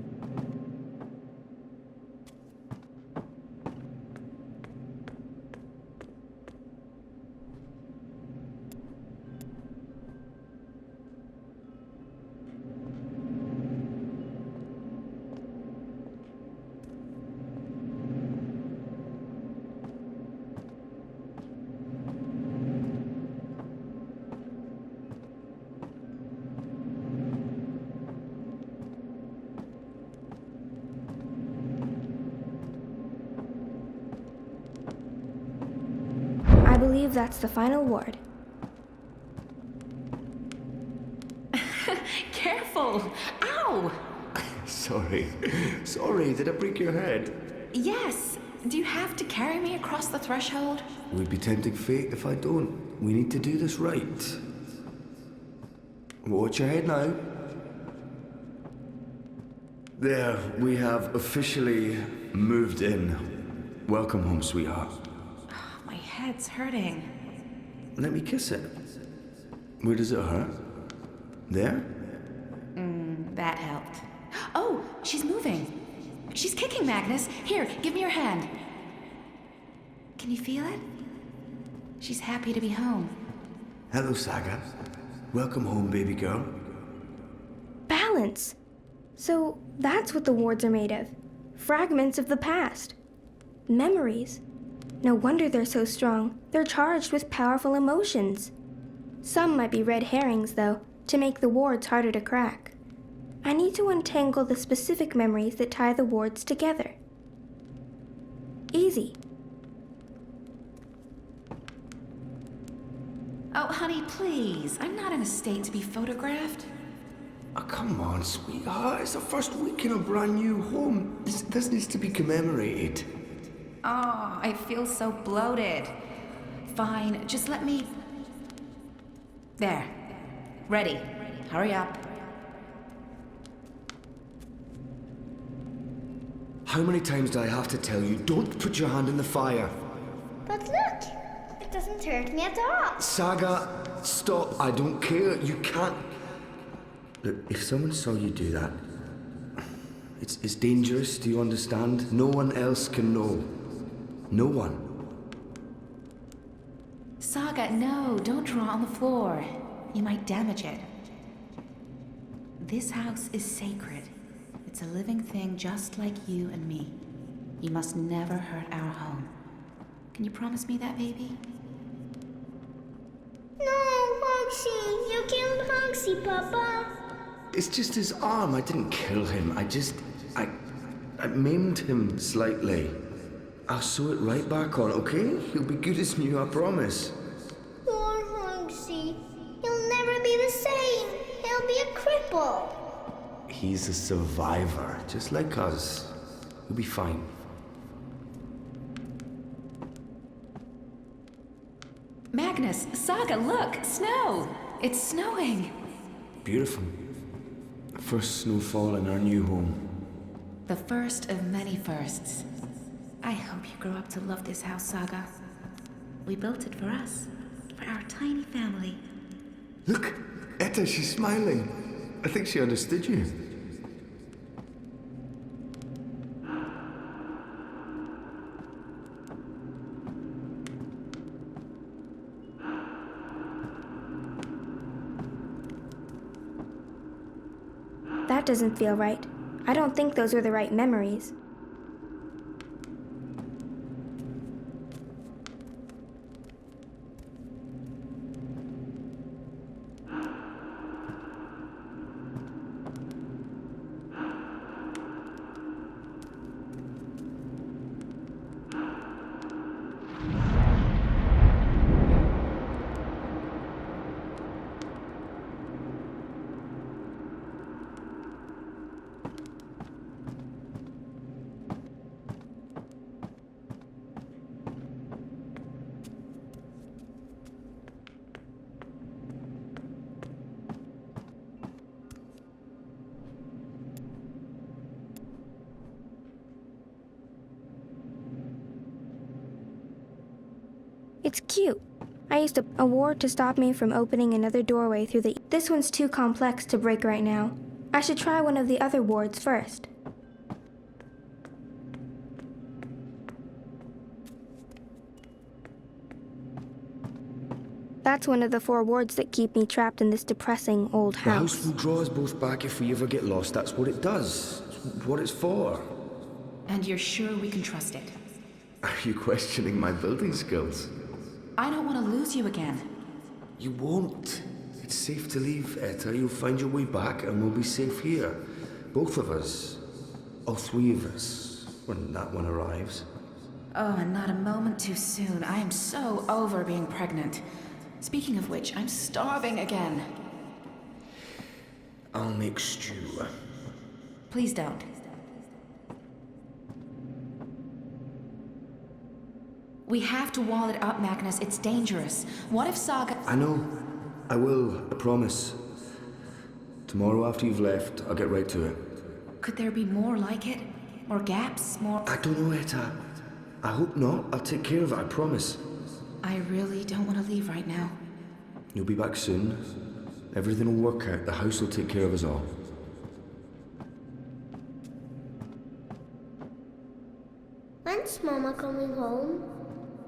N: I believe that's the final ward.
E: Careful! Ow!
M: Sorry. Sorry, did I break your head?
E: Yes. Do you have to carry me across the threshold?
M: It would be tempting fate if I don't. We need to do this right. Watch your head now. There, we have officially moved in. Welcome home, sweetheart.
E: My head's hurting.
M: Let me kiss it. Where does it hurt? There?
E: That helped. Oh, she's moving. She's kicking, Magnus. Here, give me your hand. Can you feel it? She's happy to be home.
M: Hello, Saga. Welcome home, baby girl.
N: Balance! So that's what the wards are made of. Fragments of the past. Memories. No wonder they're so strong. They're charged with powerful emotions. Some might be red herrings, though, to make the wards harder to crack. I need to untangle the specific memories that tie the wards together. Easy.
E: Oh, honey, please. I'm not in a state to be photographed.
M: Oh, come on, sweetheart. It's the first week in a brand new home. This needs to be commemorated.
E: Oh, I feel so bloated. Fine, just let me... There. Ready. Hurry up.
M: How many times do I have to tell you, don't put your hand in the fire?
N: But look! It doesn't hurt me at all.
M: Saga, stop. I don't care. You can't... Look, if someone saw you do that, it's dangerous, do you understand? No one else can know. No one.
E: Saga, no, don't draw on the floor. You might damage it. This house is sacred. It's a living thing just like you and me. You must never hurt our home. Can you promise me that, baby?
N: No, Hogsy! You killed Hogsy, Papa!
M: It's just his arm. I didn't kill him. I maimed him slightly. I'll sew it right back on, okay? He'll be good as new, I promise.
N: Poor Hogsy. He'll never be the same. He'll be a cripple.
M: He's a survivor, just like us. He'll be fine.
E: Magnus, Saga, look! Snow! It's snowing!
M: Beautiful. First snowfall in our new home.
E: The first of many firsts. I hope you grow up to love this house, Saga. We built it for us, for our tiny family.
M: Look, Etta, she's smiling. I think she understood you.
N: doesn't feel right. I don't think those are the right memories. It's cute. I used a ward to stop me from opening another doorway through the... This one's too complex to break right now. I should try one of the other wards first. That's one of the 4 wards that keep me trapped in this depressing old house.
M: The house will draw us both back if we ever get lost. That's what it does. It's what it's for.
E: And you're sure we can trust it?
M: Are you questioning my building skills?
E: I don't want to lose you again.
M: You won't. It's safe to leave, Etta. You'll find your way back and we'll be safe here. Both of us. All 3 of us. When that one arrives.
E: Oh, and not a moment too soon. I am so over being pregnant. Speaking of which, I'm starving again.
M: I'll make stew.
E: Please don't. We have to wall it up, Magnus. It's dangerous. What if Saga...
M: I know. I will. I promise. Tomorrow after you've left, I'll get right to it.
E: Could there be more like it? More gaps? More...
M: I don't know, Etta. I hope not. I'll take care of it, I promise.
E: I really don't want to leave right now.
M: You'll be back soon. Everything will work out. The house will take care of us all.
N: When's Mama coming home?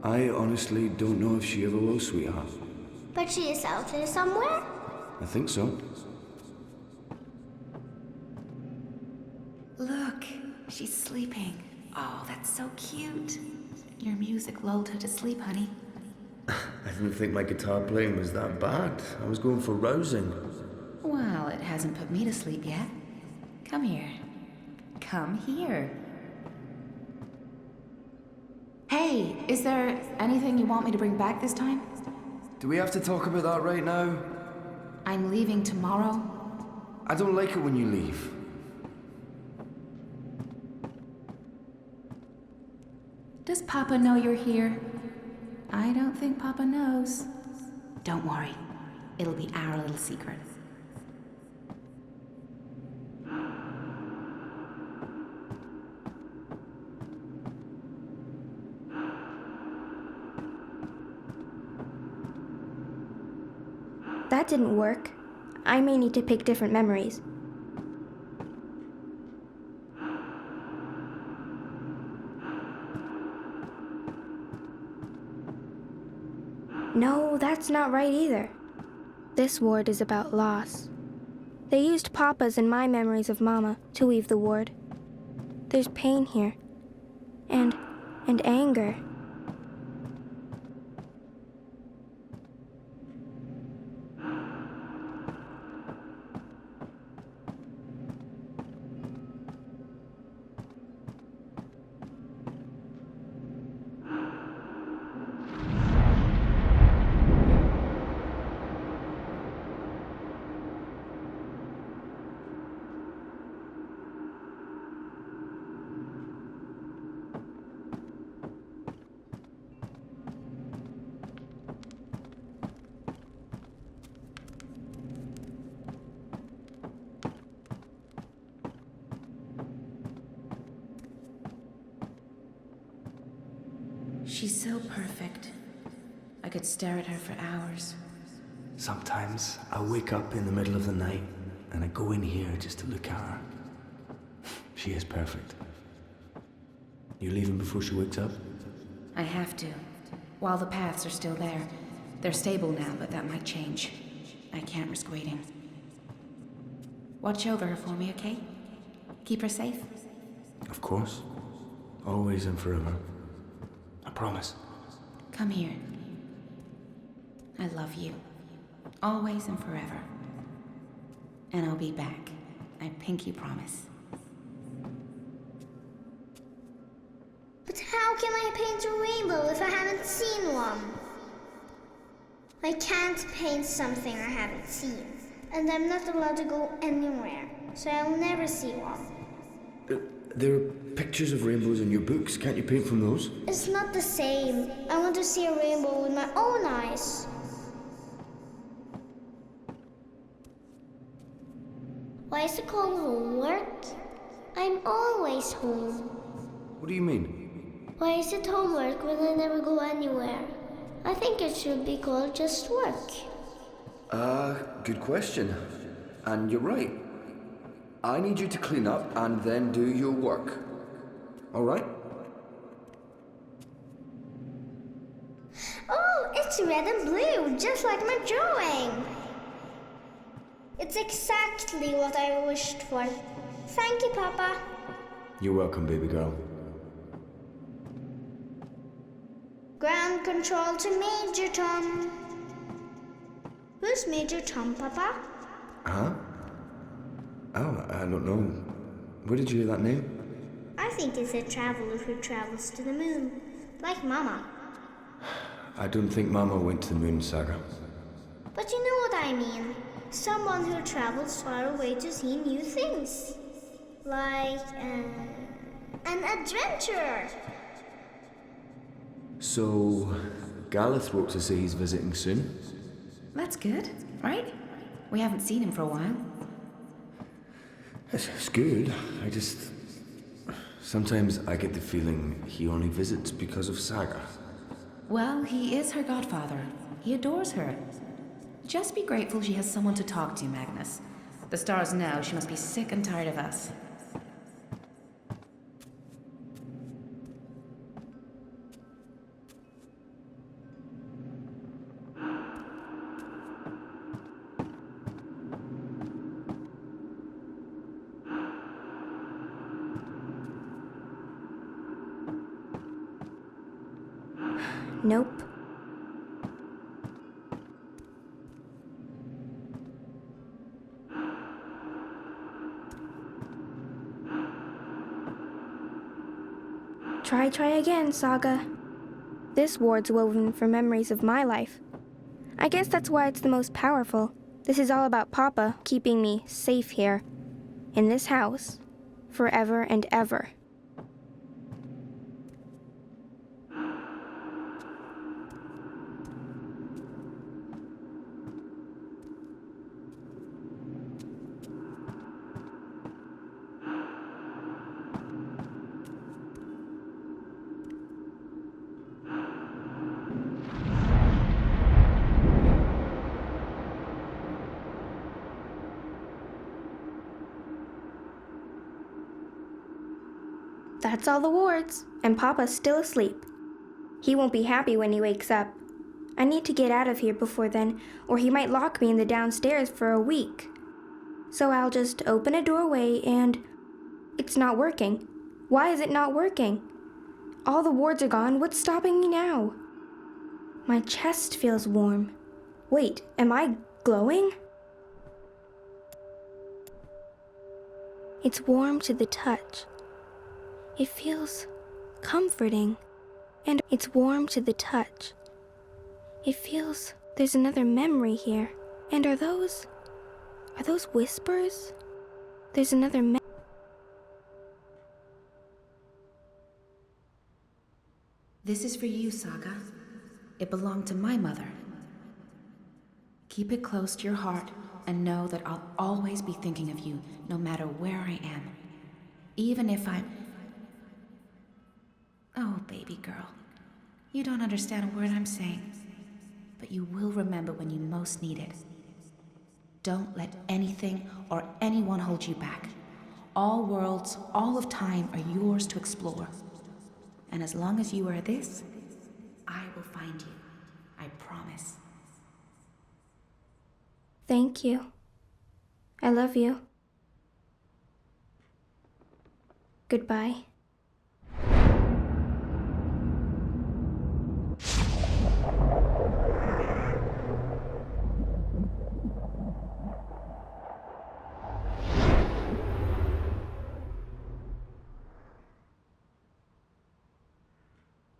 M: I honestly don't know if she ever will, sweetheart.
N: But she is out there somewhere?
M: I think so.
E: Look, she's sleeping. Oh, that's so cute. Your music lulled her to sleep, honey.
M: I didn't think my guitar playing was that bad. I was going for rousing.
E: Well, it hasn't put me to sleep yet. Come here. Come here. Hey, is there anything you want me to bring back this time?
M: Do we have to talk about that right now?
E: I'm leaving tomorrow.
M: I don't like it when you leave.
E: Does Papa know you're here? I don't think Papa knows. Don't worry. It'll be our little secret.
N: That didn't work. I may need to pick different memories. No, that's not right either. This ward is about loss. They used Papa's and my memories of Mama to weave the ward. There's pain here. And anger.
E: She's so perfect. I could stare at her for hours.
M: Sometimes I wake up in the middle of the night and I go in here just to look at her. She is perfect. You leaving before she wakes up?
E: I have to. While the paths are still there. They're stable now, but that might change. I can't risk waiting. Watch over her for me, okay? Keep her safe.
M: Of course. Always and forever. I promise.
E: Come here. I love you. Always and forever. And I'll be back. I pinky promise.
N: But how can I paint a rainbow if I haven't seen one? I can't paint something I haven't seen. And I'm not allowed to go anywhere, so I'll never see one.
M: There are pictures of rainbows in your books. Can't you paint from those?
N: It's not the same. I want to see a rainbow with my own eyes. Why is it called homework? I'm always home.
M: What do you mean?
N: Why is it homework when I never go anywhere? I think it should be called just work.
M: Good question. And you're right. I need you to clean up and then do your work. All right?
N: Oh, it's red and blue, just like my drawing. It's exactly what I wished for. Thank you, Papa.
M: You're welcome, baby girl.
N: Ground control to Major Tom. Who's Major Tom, Papa?
M: Huh? Oh, I don't know. Where did you hear that name?
N: I think it's a traveler who travels to the moon, like Mama.
M: I don't think Mama went to the moon, Saga.
N: But you know what I mean. Someone who travels far away to see new things. Like, an adventurer.
M: So, Gareth wrote to say he's visiting soon?
E: That's good, right? We haven't seen him for a while.
M: It's good. Sometimes I get the feeling he only visits because of Saga.
E: Well, he is her godfather. He adores her. Just be grateful she has someone to talk to, Magnus. The stars know she must be sick and tired of us.
N: Nope. Try again, Saga. This ward's woven from memories of my life. I guess that's why it's the most powerful. This is all about Papa keeping me safe here, in this house, forever and ever. That's all the wards, and Papa's still asleep. He won't be happy when he wakes up. I need to get out of here before then, or he might lock me in the downstairs for a week. So I'll just open a doorway and... It's not working. Why is it not working? All the wards are gone. What's stopping me now? My chest feels warm. Wait, am I glowing? It's warm to the touch. It feels comforting, and it's warm to the touch. It feels there's another memory here. And are those whispers? There's another
E: This is for you, Saga. It belonged to my mother. Keep it close to your heart and know that I'll always be thinking of you, no matter where I am. Even if I'm... Oh, baby girl. You don't understand a word I'm saying, but you will remember when you most need it. Don't let anything or anyone hold you back. All worlds, all of time are yours to explore. And as long as you are this, I will find you. I promise.
N: Thank you. I love you. Goodbye.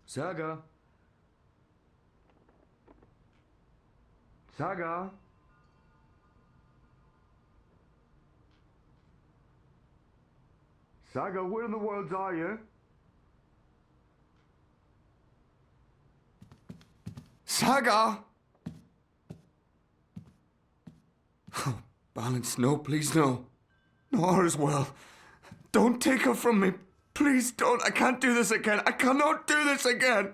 M: Saga? Saga? Saga, where in the world are you? Saga! Oh, Balance, no, please, no. No, her as well. Don't take her from me. Please don't. I can't do this again. I cannot do this again.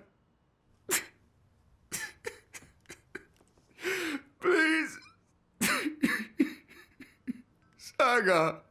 M: Please. Saga.